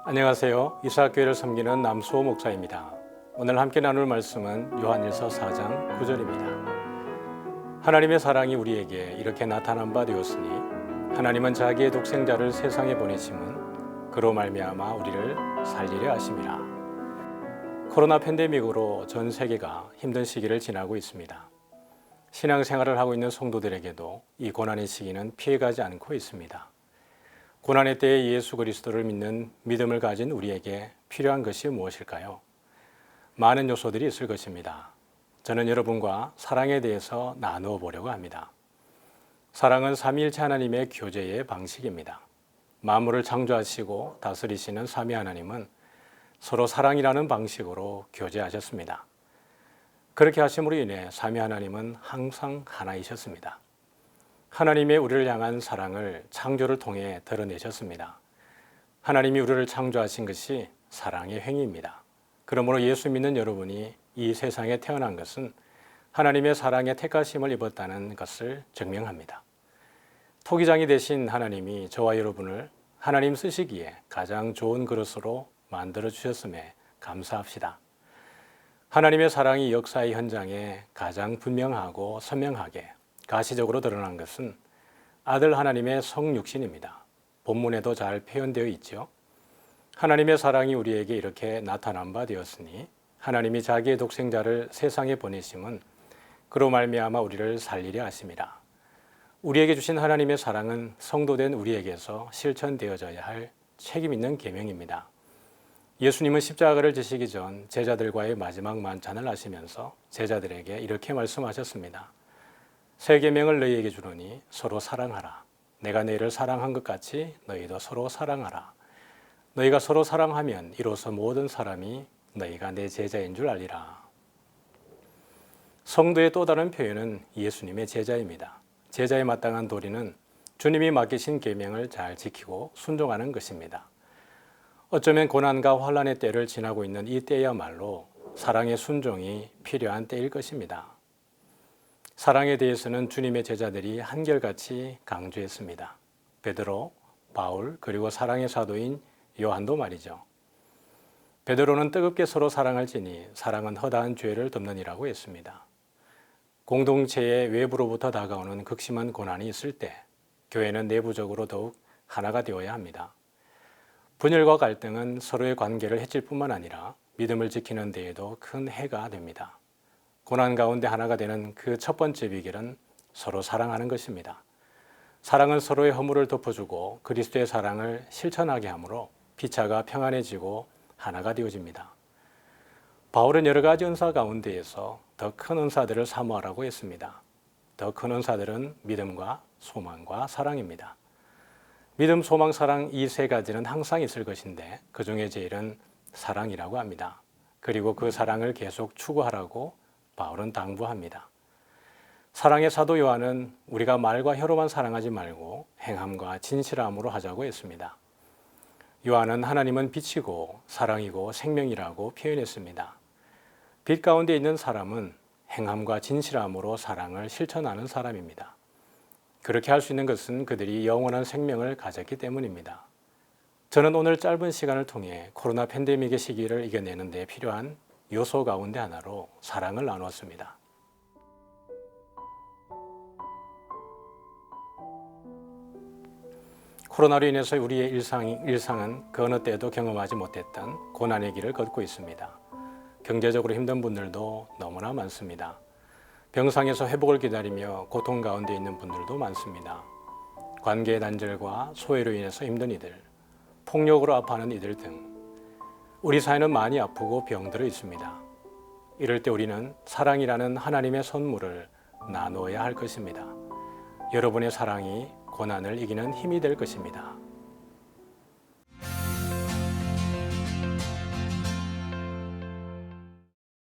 안녕하세요. 이사학교회를 섬기는 남수호 목사입니다. 오늘 함께 나눌 말씀은 요한일서 4장 9절입니다. 하나님의 사랑이 우리에게 이렇게 나타난 바 되었으니 하나님은 자기의 독생자를 세상에 보내심은 그로 말미암아 우리를 살리려 하심이라. 코로나 팬데믹으로 전 세계가 힘든 시기를 지나고 있습니다. 신앙생활을 하고 있는 성도들에게도 이 고난의 시기는 피해가지 않고 있습니다. 고난의 때에 예수 그리스도를 믿는 믿음을 가진 우리에게 필요한 것이 무엇일까요? 많은 요소들이 있을 것입니다. 저는 여러분과 사랑에 대해서 나누어 보려고 합니다. 사랑은 삼위일체 하나님의 교제의 방식입니다. 만물을 창조하시고 다스리시는 삼위 하나님은 서로 사랑이라는 방식으로 교제하셨습니다. 그렇게 하심으로 인해 삼위 하나님은 항상 하나이셨습니다. 하나님의 우리를 향한 사랑을 창조를 통해 드러내셨습니다. 하나님이 우리를 창조하신 것이 사랑의 행위입니다. 그러므로 예수 믿는 여러분이 이 세상에 태어난 것은 하나님의 사랑의 택하심을 입었다는 것을 증명합니다. 토기장이 되신 하나님이 저와 여러분을 하나님 쓰시기에 가장 좋은 그릇으로 만들어 주셨음에 감사합시다. 하나님의 사랑이 역사의 현장에 가장 분명하고 선명하게 가시적으로 드러난 것은 아들 하나님의 성육신입니다. 본문에도 잘 표현되어 있죠. 하나님의 사랑이 우리에게 이렇게 나타난 바 되었으니 하나님이 자기의 독생자를 세상에 보내심은 그로 말미암아 우리를 살리려 하심이라. 우리에게 주신 하나님의 사랑은 성도된 우리에게서 실천되어져야 할 책임 있는 계명입니다. 예수님은 십자가를 지시기 전 제자들과의 마지막 만찬을 하시면서 제자들에게 이렇게 말씀하셨습니다. 새 계명을 너희에게 주노니 서로 사랑하라. 내가 너희를 사랑한 것 같이 너희도 서로 사랑하라. 너희가 서로 사랑하면 이로써 모든 사람이 너희가 내 제자인 줄 알리라. 성도의 또 다른 표현은 예수님의 제자입니다. 제자에 마땅한 도리는 주님이 맡기신 계명을 잘 지키고 순종하는 것입니다. 어쩌면 고난과 환난의 때를 지나고 있는 이 때야말로 사랑의 순종이 필요한 때일 것입니다. 사랑에 대해서는 주님의 제자들이 한결같이 강조했습니다. 베드로, 바울, 그리고 사랑의 사도인 요한도 말이죠. 베드로는 뜨겁게 서로 사랑을 지니 사랑은 허다한 죄를 덮느니라고 했습니다. 공동체의 외부로부터 다가오는 극심한 고난이 있을 때 교회는 내부적으로 더욱 하나가 되어야 합니다. 분열과 갈등은 서로의 관계를 해칠 뿐만 아니라 믿음을 지키는 데에도 큰 해가 됩니다. 고난 가운데 하나가 되는 그 첫 번째 비결은 서로 사랑하는 것입니다. 사랑은 서로의 허물을 덮어주고 그리스도의 사랑을 실천하게 하므로 피차가 평안해지고 하나가 되어집니다. 바울은 여러 가지 은사 가운데에서 더 큰 은사들을 사모하라고 했습니다. 더 큰 은사들은 믿음과 소망과 사랑입니다. 믿음, 소망, 사랑 이 세 가지는 항상 있을 것인데 그 중에 제일은 사랑이라고 합니다. 그리고 그 사랑을 계속 추구하라고 바울은 당부합니다. 사랑의 사도 요한은 우리가 말과 혀로만 사랑하지 말고 행함과 진실함으로 하자고 했습니다. 요한은 하나님은 빛이고 사랑이고 생명이라고 표현했습니다. 빛 가운데 있는 사람은 행함과 진실함으로 사랑을 실천하는 사람입니다. 그렇게 할 수 있는 것은 그들이 영원한 생명을 가졌기 때문입니다. 저는 오늘 짧은 시간을 통해 코로나 팬데믹의 시기를 이겨내는 데 필요한 요소 가운데 하나로 사랑을 나누었습니다. 코로나로 인해서 우리의 일상은 그 어느 때도 경험하지 못했던 고난의 길을 걷고 있습니다. 경제적으로 힘든 분들도 너무나 많습니다. 병상에서 회복을 기다리며 고통 가운데 있는 분들도 많습니다. 관계의 단절과 소외로 인해서 힘든 이들, 폭력으로 아파하는 이들 등 우리 사회는 많이 아프고 병들어 있습니다. 이럴 때 우리는 사랑이라는 하나님의 선물을 나누어야 할 것입니다. 여러분의 사랑이 고난을 이기는 힘이 될 것입니다.